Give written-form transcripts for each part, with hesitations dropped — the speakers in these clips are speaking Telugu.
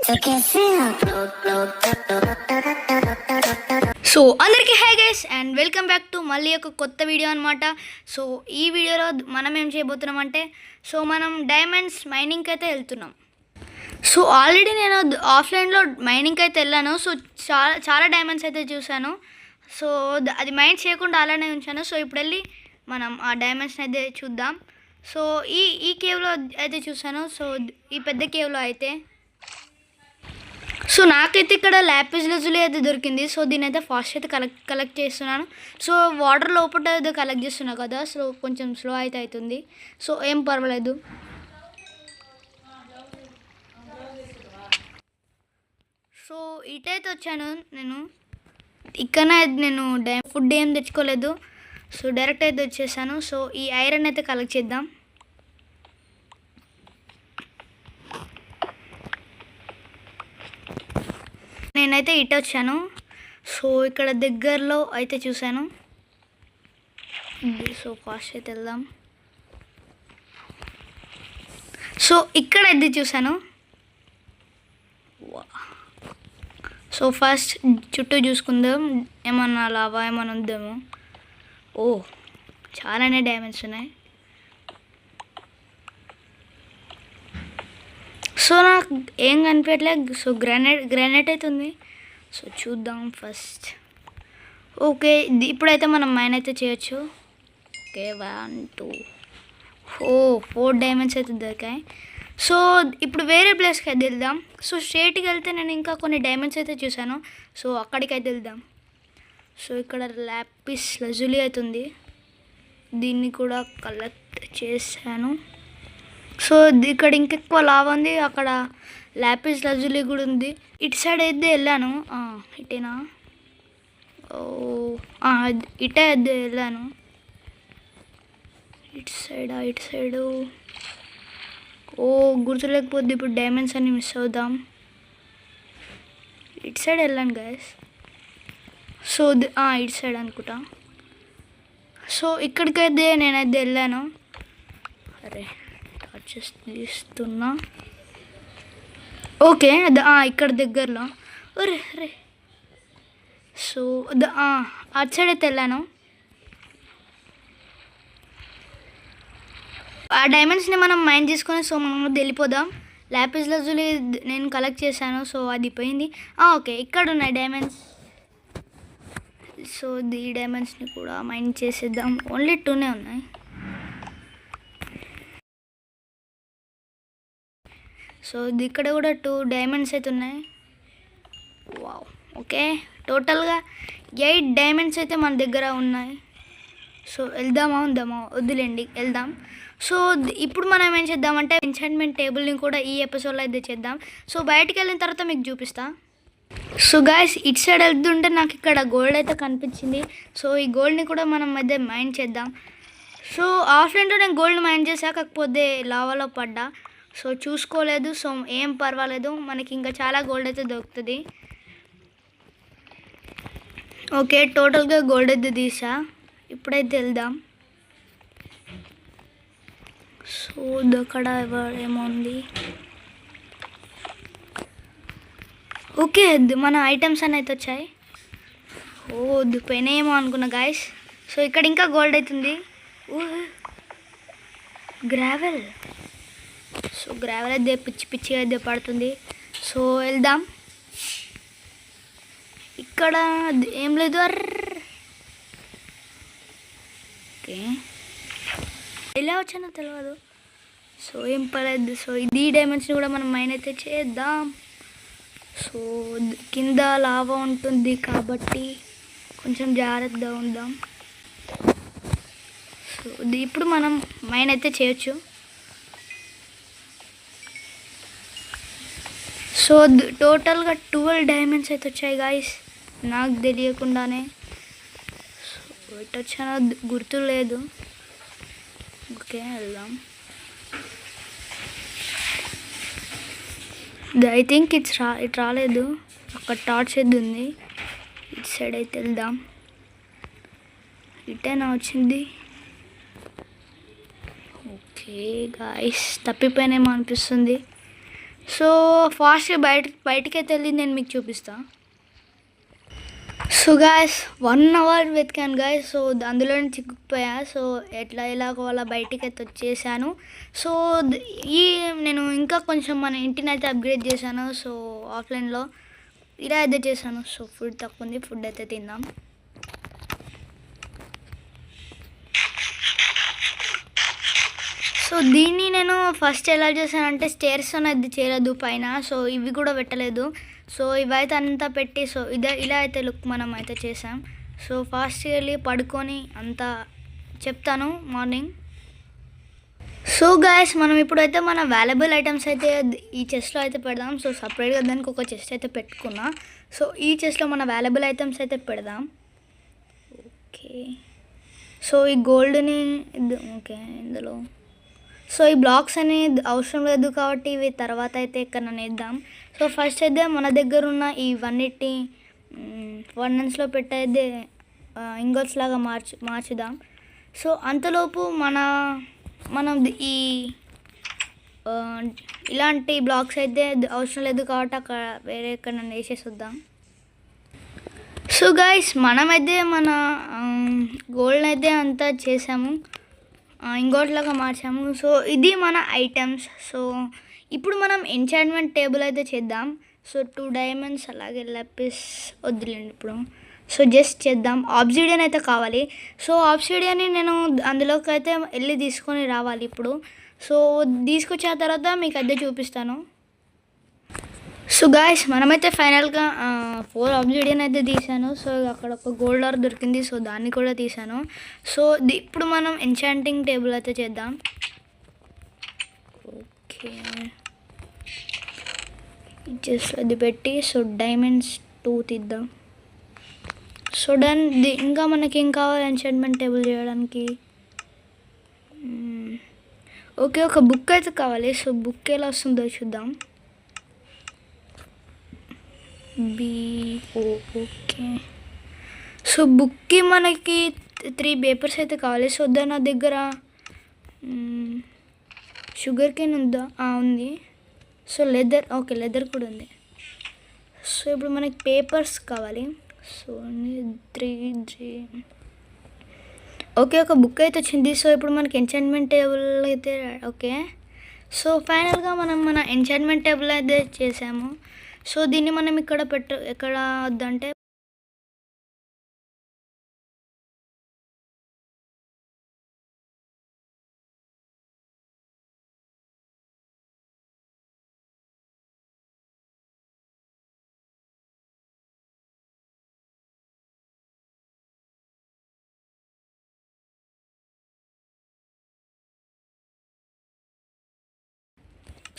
సో అందరికీ hi guys and welcome back to మళ్ళీ ఒక కొత్త వీడియో అనమాట. సో ఈ వీడియోలో మనం ఏం చేయబోతున్నాం అంటే మనం డైమండ్స్ మైనింగ్కి అయితే వెళ్తున్నాం. సో ఆల్రెడీ నేను ఆఫ్లైన్లో మైనింగ్కి అయితే వెళ్ళాను. సో చాలా డైమండ్స్ అయితే చూశాను. సో అది మైండ్ చేయకుండా అలానే ఉంచాను. సో ఇప్పుడు వెళ్ళి మనం ఆ డైమండ్స్ని అయితే చూద్దాం. సో ఈ కేవ్లో అయితే చూశాను. సో ఈ పెద్ద కేవ్లో అయితే సో నాకైతే ఇక్కడ ల్యాపిస్ లజులి అయితే దొరికింది. సో దీని అయితే ఫాస్ట్ అయితే కలెక్ట్ చేస్తున్నాను. సో వాటర్ లోపల అయితే కలెక్ట్ చేస్తున్నా కదా, సో కొంచెం స్లో అయితే అవుతుంది. సో ఏం పర్వాలేదు. సో ఇటైతే వచ్చాను నేను. ఇక్కడ నేను ఫుడ్ ఏం తెచ్చుకోలేదు. సో డైరెక్ట్ అయితే వచ్చేసాను. సో ఈ ఐరన్ అయితే కలెక్ట్ చేద్దాం. నేనైతే ఇటు వచ్చాను. సో ఇక్కడ దగ్గరలో అయితే చూశాను. సో ఫాస్ట్ అయితే వెళ్దాం. సో ఇక్కడ అయితే చూశాను. సో ఫస్ట్ చుట్టూ చూసుకుందాం, ఏమన్నా లావా ఏమన్నా ఉందేమో. ఓ చాలానే డ్యామేజ్ ఉన్నాయి. సో నాకు ఏం కనిపించట్లేదు. సో గ్రానైట్ అయితే ఉంది. సో చూద్దాం ఫస్ట్. ఓకే ఇప్పుడైతే మనం మైన్ అయితే చేయొచ్చు. ఓకే 1 2 4 డైమండ్స్ అయితే దొరికాయి. సో ఇప్పుడు వేరే ప్లేస్కి అయితే వెళ్దాం. సో స్ట్రేట్కి వెళ్తే నేను ఇంకా కొన్ని డైమండ్స్ అయితే చూశాను. సో అక్కడికి అయితే వెళ్దాం. సో ఇక్కడ ల్యాపిస్ లజులి అవుతుంది. దీన్ని కూడా కలెక్ట్ చేశాను. సో ఇక్కడ ఇంకెక్కువ లాభం ఉంది. అక్కడ ల్యాపిస్ లజులి కూడా ఉంది. ఇటు సైడ్ అయితే వెళ్ళాను. ఇటేనా? ఇటే అయితే వెళ్ళాను. ఇటు సైడు గుర్తులేకపోద్ది. ఇప్పుడు డైమండ్స్ అన్ని మిస్ అవుదాం. ఇటు సైడ్ వెళ్ళాను గైస్. సో ఇటు సైడ్ అనుకుంటా. సో ఇక్కడికైతే నేనైతే వెళ్ళాను. అరే తీస్తున్నా. ఓకే ఇక్కడ దగ్గరలో. అరే సో అటు సైడ్ అయితే వెళ్ళాను. ఆ డైమండ్స్ని మనం మైండ్ చేసుకొని సో మనం వెళ్ళిపోదాం. ల్యాపిస్ లజులి నేను కలెక్ట్ చేశాను. సో అది పోయింది. ఓకే ఇక్కడ ఉన్నాయి డైమండ్స్. సో ఈ డైమండ్స్ని కూడా మైండ్ చేసేద్దాం. ఓన్లీ 2నే ఉన్నాయి. సో ఇక్కడ కూడా 2 డైమండ్స్ అయితే ఉన్నాయి. వావ్ ఓకే టోటల్గా 8 డైమండ్స్ అయితే మన దగ్గర ఉన్నాయి. సో ఉందామా వద్దులేండి వెళ్దాం. సో ఇప్పుడు మనం ఏం చేద్దామంటే ఎంచాంట్మెంట్ టేబుల్ని కూడా ఈ ఎపిసోడ్లో అయితే చేద్దాం. సో బయటికి వెళ్ళిన తర్వాత మీకు చూపిస్తా. సో గాయస్ ఇటు సైడ్ వెళ్తుంటే నాకు ఇక్కడ గోల్డ్ అయితే కనిపించింది. సో ఈ గోల్డ్ని కూడా మనం మధ్య మైండ్ చేద్దాం. సో ఆఫ్లైన్లో నేను గోల్డ్ మైండ్ చేసా, కాకపోతే లావాలో పడ్డా. సో చూసుకోలేదు. సో ఏం పర్వాలేదు, మనకి ఇంకా చాలా గోల్డ్ అయితే దొరుకుతుంది. ఓకే టోటల్గా గోల్డ్ అయితే తీసా. ఇప్పుడైతే వెళ్దాం. సో అక్కడ ఏమో ఉంది. ఓకే మన ఐటమ్స్ అని అయితే వచ్చాయి. దుపోయినాయేమో అనుకున్నా గాయస్. సో ఇక్కడ ఇంకా గోల్డ్ అవుతుంది. గ్రావెల్. సో గ్రావెల్ అయితే పిచ్చిగా అయితే పడుతుంది. సో వెళ్దాం. ఇక్కడ ఏం లేదు. ఓకే ఎలా వచ్చానో తెలియదు. సో ఏం పర్లేదు. సో ఇది డైమండ్స్ని కూడా మనం మైన్ అయితే చేద్దాం. సో కింద లావా ఉంటుంది కాబట్టి కొంచెం జాగ్రత్తగా ఉందాం. సో ఇప్పుడు మనం మైన్ అయితే చేయొచ్చు. సో టోటల్గా 12 డైమండ్స్ అయితే వచ్చాయి గాయస్, నాకు తెలియకుండానే. సో ఎటు వచ్చానో గుర్తు లేదు. ఓకే వెళ్దాం. ఐ థింక్ ఇటు రాలేదు. అక్కడ టార్చ్ అయితే ఉంది. ఇటు సైడ్ అయితే వెళ్దాం. ఇటేనా వచ్చింది. ఓకే గాయస్ తప్పిపోయినేమో అనిపిస్తుంది. సో ఫాస్ట్గా బయటికైతే వెళ్ళి నేను మీకు చూపిస్తాను. సో గాయస్ 1 అవర్ వెతికాను గాయస్. సో అందులో చిక్కుకుపోయా. సో ఎలాగో అలా బయటికి అయితే వచ్చేసాను. సో ఈ నేను ఇంకా కొంచెం మన ఇంటిని అయితే అప్గ్రేడ్ చేశాను. సో ఆఫ్లైన్లో ఇలా అయితే చేశాను. సో ఫుడ్ తక్కువ ఉంది, ఫుడ్ అయితే తిందాం. సో దీన్ని నేను ఫస్ట్ ఎలా చేశానంటే స్టేర్స్ అనేది చేయలేదు పైన. సో ఇవి కూడా పెట్టలేదు. సో ఇవైతే అంతా పెట్టి సో ఇలా అయితే లుక్ మనం అయితే చేసాం. సో ఫాస్ట్గా వెళ్ళి పడుకొని అంతా చెప్తాను మార్నింగ్. సో గాయస్ మనం ఇప్పుడైతే మన వాల్యుబుల్ ఐటమ్స్ అయితే ఈ చెస్ట్లో అయితే పెడదాం. సో సపరేట్గా దానికి ఒక చెస్ట్ అయితే పెట్టుకున్నా. సో ఈ చెస్ట్లో మన వాల్యుబుల్ ఐటమ్స్ అయితే పెడదాం. ఓకే, సో ఈ గోల్డ్ని ఓకే ఇందులో. సో ఈ బ్లాక్స్ అనేది అవసరం లేదు కాబట్టి ఇవి తర్వాత అయితే ఎక్కడ వేద్దాం. సో ఫస్ట్ అయితే మన దగ్గర ఉన్న ఇవన్నిటి ఫర్నెన్స్లో పెట్టయితే ఇంగోట్స్ లాగా మార్చుదాం. సో అంతలోపు మనం ఈ ఇలాంటి బ్లాక్స్ అయితే అవసరం లేదు కాబట్టి అక్కడ వేరే ఎక్కడ వేసేసి వద్దాం. సో గైస్ మనమైతే మన గోల్డ్ అయితే అంతా చేసాము, ఇంకోటిలాగా మార్చాము. సో ఇది మన ఐటమ్స్. సో ఇప్పుడు మనం ఎంచాంట్మెంట్ టేబుల్ అయితే చేద్దాం. సో 2 డైమండ్స్ అలాగే లెపిస్ వద్దులేండి ఇప్పుడు. సో జస్ట్ చేద్దాం. ఆబ్సిడియన్ అయితే కావాలి. సో ఆబ్సిడియన్ని నేను అందులోకి అయితే వెళ్ళి తీసుకొని రావాలి ఇప్పుడు. సో తీసుకొచ్చిన తర్వాత మీకు అదే చూపిస్తాను. సో గాయస్ మనమైతే ఫైనల్గా 4 ఆబ్సిడియన్ అయితే తీసాను. సో అక్కడ ఒక గోల్డ్ ఆర్ దొరికింది. సో దాన్ని కూడా తీసాను. సో ఇప్పుడు మనం ఎంచాంటింగ్ టేబుల్ అయితే చేద్దాం. ఓకే, జస్ట్ అది పెట్టి సో డైమండ్స్ 2 తీద్దాం. So done. ఇంకా మనకి ఏం కావాలి ఎంచాంట్మెంట్ టేబుల్ చేయడానికి? ఓకే, ఒక బుక్ అయితే కావాలి. సో బుక్ ఎలా వస్తుందో చూద్దాం. ఓకే, సో బుక్కి మనకి 3 పేపర్స్ అయితే కావాలి. సో నా దగ్గర షుగర్ కేన్ ఉందా? ఉంది. సో లెదర్, ఓకే లెదర్ కూడా ఉంది. సో ఇప్పుడు మనకి పేపర్స్ కావాలి. సో 3 ఓకే, ఒక బుక్ అయితే వచ్చింది. సో ఇప్పుడు మనకి ఎంచాంట్మెంట్ టేబుల్ అయితే ఓకే. సో ఫైనల్గా మనం మన ఎంచాంట్మెంట్ టేబుల్ అయితే చేసాము. సో దీన్ని మనం ఎక్కడ వద్దంటే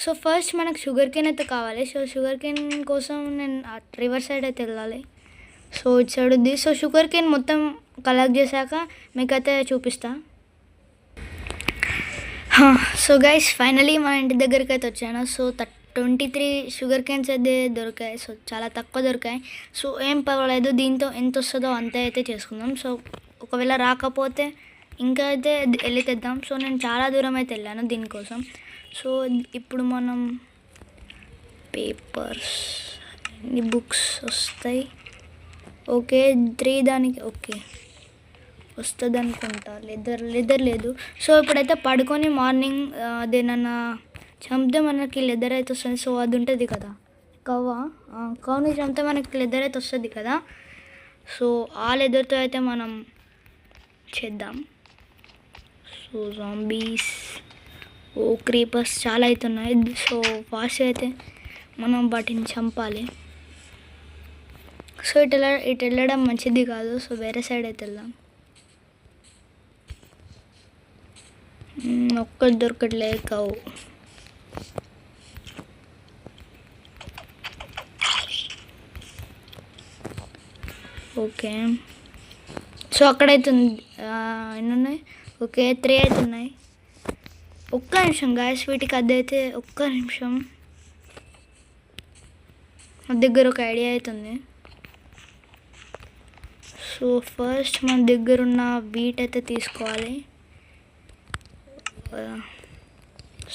సో ఫస్ట్ మనకు షుగర్ కేన్ అయితే కావాలి. సో షుగర్ కేన్ కోసం నేను రివర్ సైడ్ అయితే వెళ్ళాలి. సో ఇటు సైడ్ ఉంది. సో షుగర్ కేన్ మొత్తం కలెక్ట్ చేశాక మీకైతే చూపిస్తా. సో గైస్ ఫైనలీ మన ఇంటి దగ్గరికి అయితే వచ్చాను. సో 23 షుగర్ కేన్స్ అయితే దొరికాయి. సో చాలా తక్కువ దొరికాయి. సో ఏం పర్వాలేదు, దీంతో ఎంత వస్తుందో అంతే అయితే చేసుకుందాం. సో ఒకవేళ రాకపోతే ఇంకా అయితే వెళ్ళి తెద్దాం. సో నేను చాలా దూరం అయితే వెళ్ళాను దీనికోసం. సో ఇప్పుడు మనం పేపర్స్ బుక్స్ వస్తాయి. ఓకే 3 దానికి ఓకే వస్తుంది అనుకుంటా. లెదర్ లేదు. సో ఇప్పుడైతే పడుకొని మార్నింగ్ అదేనన్నా చంపితే మనకి లెదర్ అయితే వస్తుంది. సో అది ఉంటుంది కదా కౌని చంపితే మనకి లెదర్ అయితే వస్తుంది కదా. సో ఆ లెదర్తో అయితే మనం చేద్దాం. సో జాంబీస్ క్రీపర్స్ చాలా అవుతున్నాయి. సో ఫాస్ట్ అయితే మనం వాటిని చంపాలి. సో ఇటు వెళ్ళడం మంచిది కాదు. సో వేరే సైడ్ అయితే వెళ్దాం. ఒక్కటి దొరకట్లేదు కావు. ఓకే సో అక్కడైతే ఎన్ని ఉన్నాయి? ఓకే 3 అయితే ఉన్నాయి. ఒక్క నిమిషం గాయస్, వీటికి అదైతే ఒక్క నిమిషం. నా దగ్గర ఒక ఐడియా అవుతుంది. సో ఫస్ట్ మన దగ్గర ఉన్న వీట్ అయితే తీసుకోవాలి.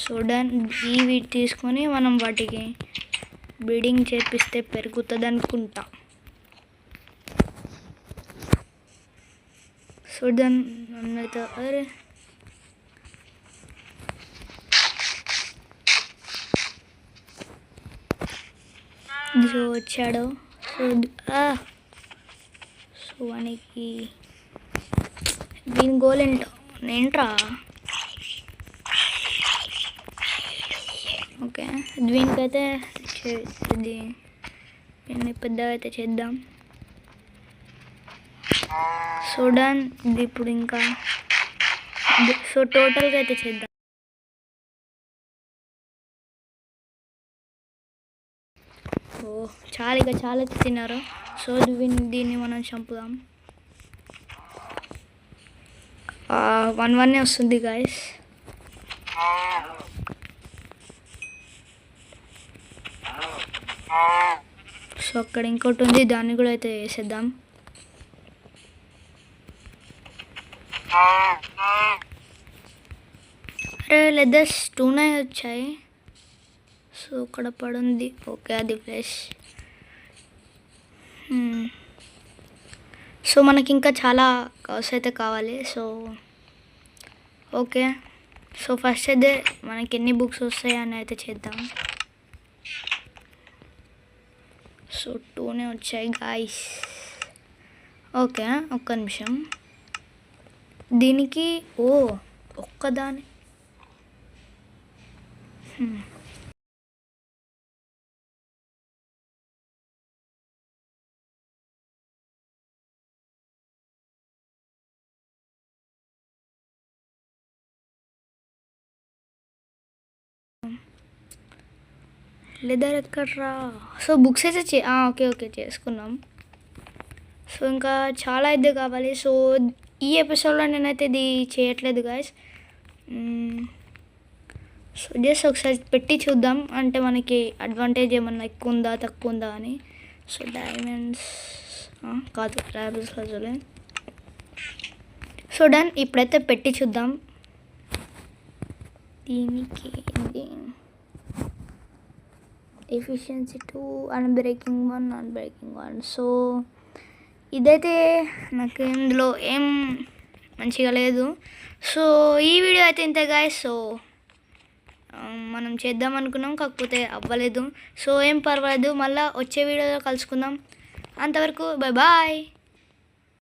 So done. ఇవి తీసుకొని మనం వాటికి బ్రీడింగ్ చేపిస్తే పెరుగుతుంది అనుకుంటా. So done. అన్నైతే అరే సో వచ్చాడు. సో సో వానికి దీని గోల్ ఏంట్రా? ఓకే దీనికైతే దీన్ని పెద్దగా అయితే చేద్దాం. So done. ఇది ఇప్పుడు ఇంకా సో టోటల్గా అయితే చేద్దాం. ఓ చాలా తిన్నారు. సో దీన్ని మనం చంపుదాం. 1-1 వస్తుంది గాయస్. సో అక్కడ ఇంకోటి ఉంది, దాన్ని కూడా అయితే వేసేద్దాం. అరే లెదర్స్ 2 వచ్చాయి. సో అక్కడ పడుంది. ఓకే అది ఫ్రెష్. సో మనకి ఇంకా చాలా కవర్స్ అయితే కావాలి. So okay. సో ఫస్ట్ అయితే మనకి ఎన్ని బుక్స్ వస్తాయి అని అయితే చేద్దాం. సో 2 వచ్చాయి గాయస్. ఓకే ఒక్క నిమిషం. దీనికి ఒక్కదాని లెదర్ ఎక్కడ్రా? సో బుక్స్ అయితే ఓకే చేసుకున్నాం. సో ఇంకా చాలా అయితే కావాలి. సో ఈ ఎపిసోడ్లో నేనైతే ఇది చేయట్లేదు గాయస్. సో జస్ట్ ఒకసారి పెట్టి చూద్దాం, అంటే మనకి అడ్వాంటేజ్ ఏమన్నా ఎక్కువ ఉందా తక్కువ ఉందా అని. సో డైమండ్స్ కాదు, ట్రావెల్స్ కాదులే. So done. ఇప్పుడైతే పెట్టి చూద్దాం. దీనికి ఎఫిషియన్సీ 2, అన్బ్రేకింగ్ 1. సో ఇదైతే నాకు ఇందులో ఏం మంచిగా లేదు. సో ఈ వీడియో అయితే ఇంతే గాయస్. సో మనం చేద్దాం అనుకున్నాం, కాకపోతే అవ్వలేదు. సో ఏం పర్వాలేదు, మళ్ళీ వచ్చే వీడియోలో కలుసుకుందాం. అంతవరకు బాయ్.